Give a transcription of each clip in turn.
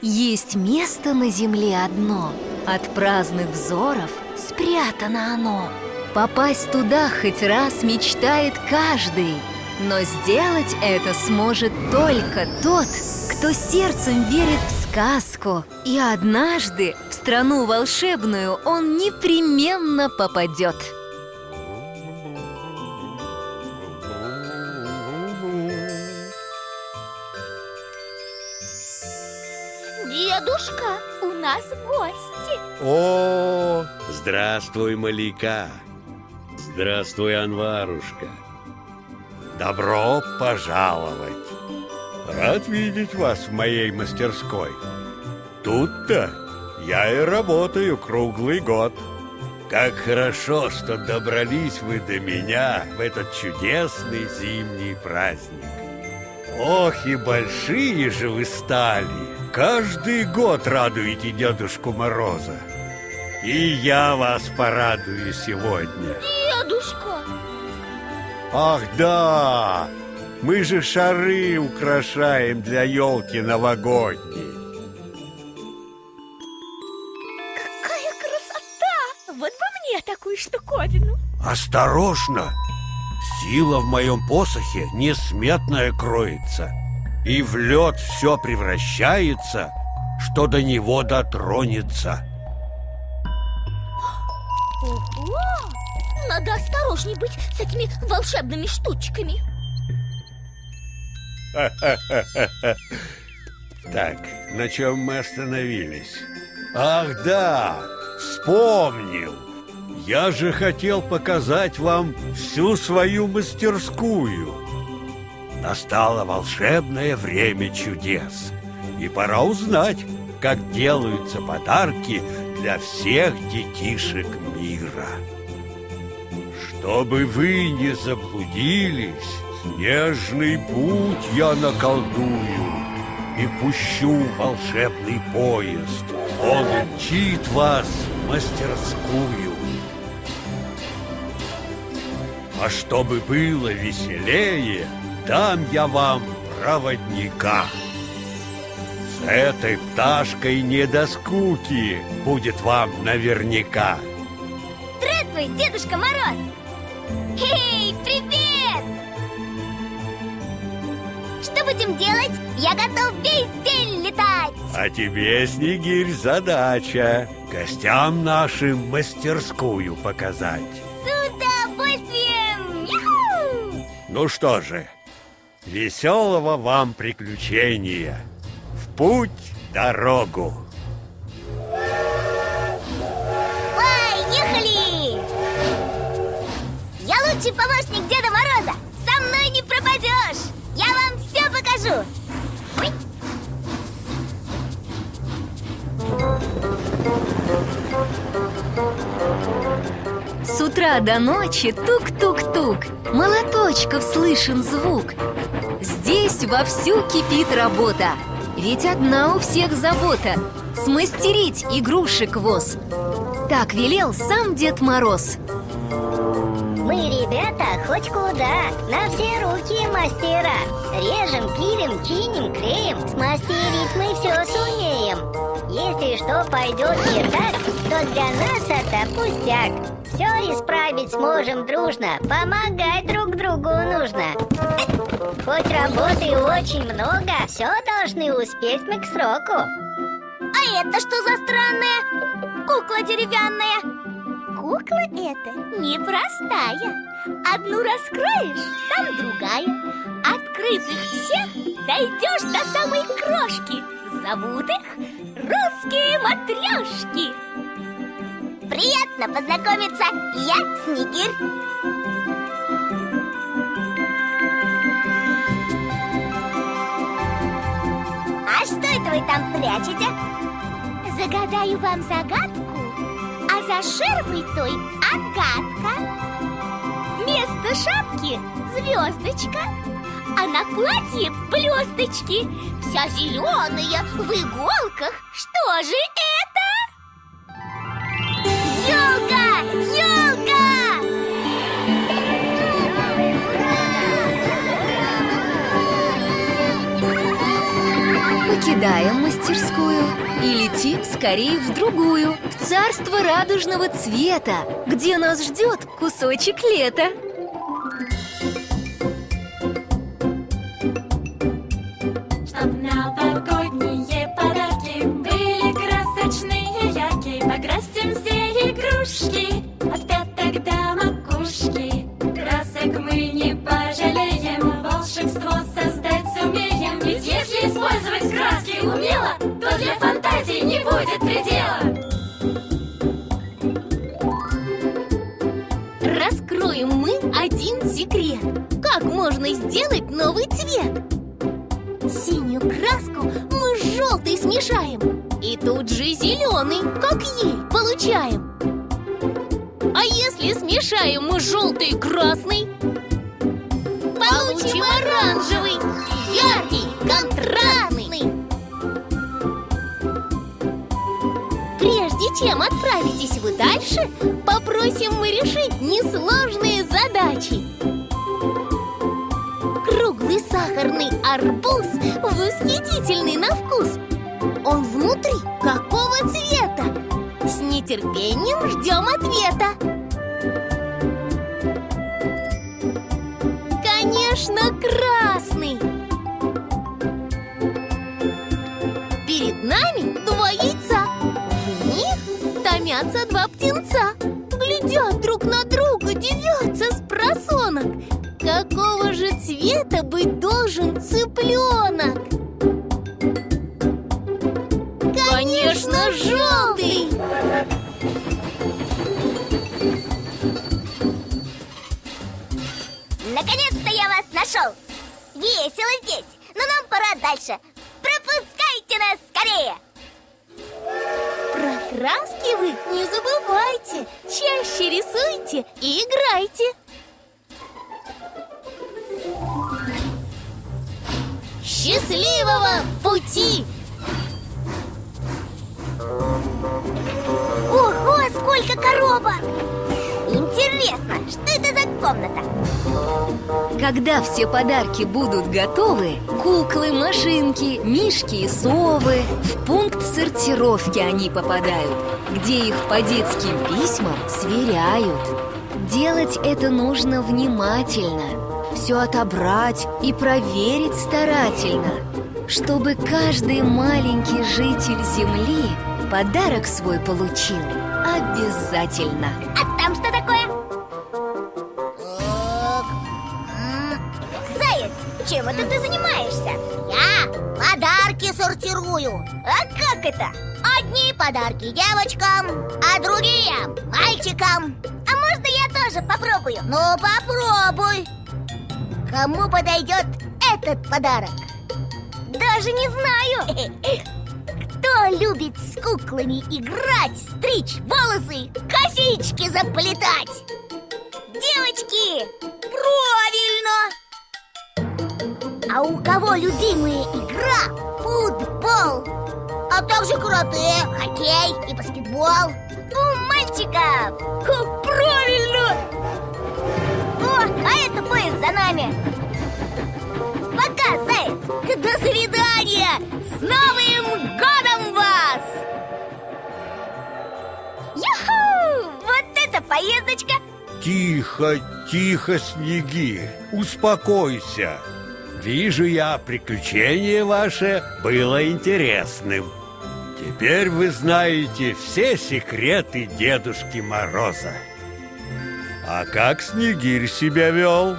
Есть место на земле одно, от праздных взоров спрятано оно. Попасть туда хоть раз мечтает каждый, но сделать это сможет только тот, кто сердцем верит в сказку. И однажды в страну волшебную он непременно попадет. Дедушка, у нас гости. О, здравствуй, Малика. Здравствуй, Анварушка. Добро пожаловать. Рад видеть вас в моей мастерской. Тут-то я и работаю круглый год. Как хорошо, что добрались вы до меня в этот чудесный зимний праздник. Ох, и большие же вы стали! Каждый год радуете Дедушку Мороза. И я вас порадую сегодня. Дедушка! Ах, да! Мы же шары украшаем для елки новогодней. Какая красота! Вот бы мне такую штуковину. Осторожно! Сила в моем посохе несметная кроется, и в лед все превращается, что до него дотронется. Ого! Надо осторожней быть с этими волшебными штучками. Так, на чем мы остановились? Ах, да, вспомнил! Я же хотел показать вам всю свою мастерскую. Настало волшебное время чудес, и пора узнать, как делаются подарки для всех детишек мира. Чтобы вы не заблудились, снежный путь я наколдую и пущу в волшебный поезд. Он мчит вас в мастерскую. А чтобы было веселее, дам я вам проводника. С этой пташкой не до скуки будет вам наверняка. Здравствуй, Дедушка Мороз! Эй, привет! Что будем делать? Я готов весь день летать! А тебе, Снегирь, задача гостям нашим мастерскую показать. С удовольствием! Яху! Ну что же, веселого вам приключения. В путь дорогу. Поехали! Я лучший помощник Деда Мороза! Со мной не пропадешь! Я вам все покажу! Ой. С утра до ночи тук-тук-тук, молоточков слышен звук. Здесь вовсю кипит работа, ведь одна у всех забота — смастерить игрушек воз. Так велел сам Дед Мороз. Мы, ребята, хоть куда, на все руки мастера. Режем, пилим, чиним, клеим, смастерить мы все сумеем. Если что пойдет не так, то для нас это пустяк. Все исправить сможем дружно, помогать друг другу нужно. Хоть работы очень много, все должны успеть мы к сроку. А это что за странная кукла деревянная? Кукла эта непростая. Одну раскроешь, там другая. Открыв их всех, дойдешь до самой крошки. Зовут их русские матрешки. Приятно познакомиться, я Снегирь. А что это вы там прячете? Загадаю вам загадку, а за ширмой той отгадка. Вместо шапки звездочка, а на платье блесточки. Вся зеленая в иголках. Что же это? Ёлка! Ёлка! покидаем мастерскую и летим скорее в другую, в царство радужного цвета, где нас ждет кусочек лета. Чтоб новогодние подарки были красочные, яркие, покрасим все игрушки от пяток до макушки. Красок мы не пожалеем, волшебство создать сумеем. Ведь если использовать краски умело, то для фантазии не будет предела. Раскроем мы один секрет. Как можно сделать новый цвет? Синюю краску мы с желтой смешаем, и тут же зеленый, как ей, получаем. А если смешаем мы желтый и красный, получим оранжевый, яркий, контрастный. Прежде чем отправитесь вы дальше, попросим мы решить несложные задачи. Круглый сахарный арбуз, восхитительный на вкус. Он внутри какого цвета? С нетерпением ждем ответа. Конечно, красный. Перед нами два яйца. В них томятся два птенца. Глядят друг на друга, дивятся спросонок. Какого же цвета быть должен цыпленок? Конечно, желтый! Наконец-то я вас нашел! Весело здесь, но нам пора дальше. Пропускайте нас скорее! Про краски вы не забывайте. Чаще рисуйте и играйте. Счастливого пути! Ого, сколько коробок! Интересно, что это за комната? Когда все подарки будут готовы, куклы, машинки, мишки и совы, в пункт сортировки они попадают, где их по детским письмам сверяют. Делать это нужно внимательно, все отобрать и проверить старательно, чтобы каждый маленький житель Земли подарок свой получил обязательно. А там что такое? Заяц, чем это ты занимаешься? Я подарки сортирую. А как это? Одни подарки девочкам, а другие мальчикам. А можно я тоже попробую? Ну, попробуй. Кому подойдет этот подарок? Даже не знаю. Кто любит с куклами играть, стричь волосы, косички заплетать? Девочки! Правильно! А у кого любимая игра? Футбол! А также карате, хоккей и баскетбол. У мальчиков! Правильно! О, а это поезд за нами. Пока, Заяц! До свидания! С Новым годом вас! Юху! Вот это поездочка! Тихо, тихо, Снегирь, успокойся. Вижу я, приключение ваше было интересным. Теперь вы знаете все секреты Дедушки Мороза. А как Снегирь себя вел?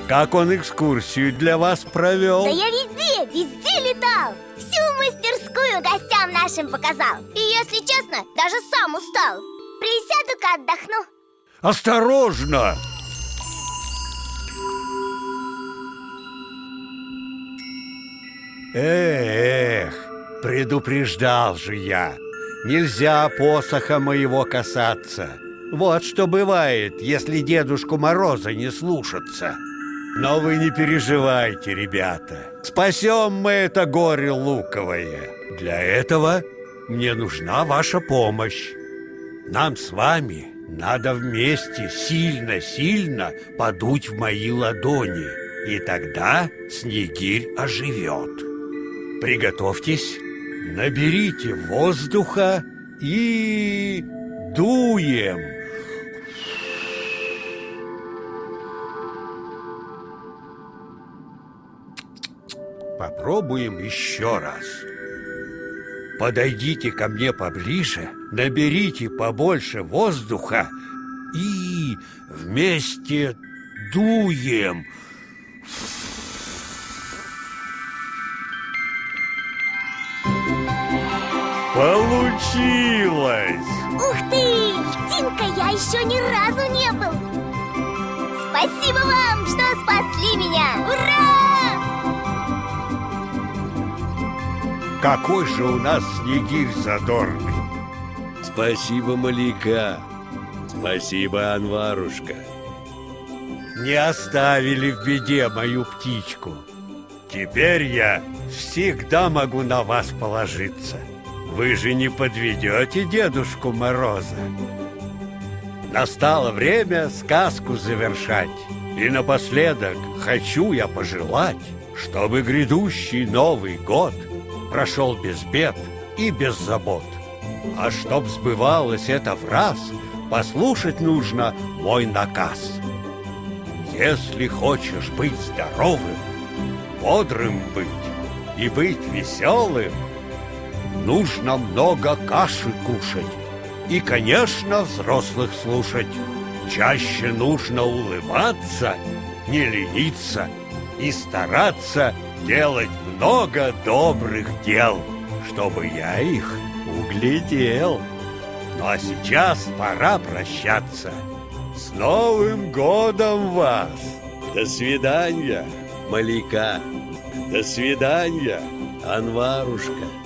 Как он экскурсию для вас провел? Да я везде летал. Всю мастерскую гостям нашим показал. И, если честно, даже сам устал. Присяду-ка отдохну. Осторожно! Эх, предупреждал же я. Нельзя посоха моего касаться. Вот что бывает, если Дедушку Мороза не слушаться. Но вы не переживайте, ребята. Спасем мы это горе луковое. Для этого мне нужна ваша помощь. Нам с вами надо вместе сильно-сильно подуть в мои ладони. И тогда Снегирь оживет. Приготовьтесь, наберите воздуха и дуем. Попробуем еще раз. Подойдите ко мне поближе, наберите побольше воздуха и вместе дуем. Получилось! Ух ты! Димка, я еще ни разу не был. Спасибо вам, что спасли меня! Ура! Какой же у нас снегирь задорный! Спасибо, Малика. Спасибо, Анварушка. Не оставили в беде мою птичку. Теперь я всегда могу на вас положиться. Вы же не подведете Дедушку Мороза. Настало время сказку завершать. И напоследок хочу я пожелать, чтобы грядущий Новый год прошел без бед и без забот. А чтоб сбывалось это в раз, послушать нужно мой наказ. Если хочешь быть здоровым, бодрым быть и быть веселым, нужно много каши кушать и, конечно, взрослых слушать. Чаще нужно улыбаться, не лениться и стараться делать много добрых дел, чтобы я их углядел. Ну а сейчас пора прощаться. С Новым годом вас! До свидания, Малика. До свидания, Анварушка.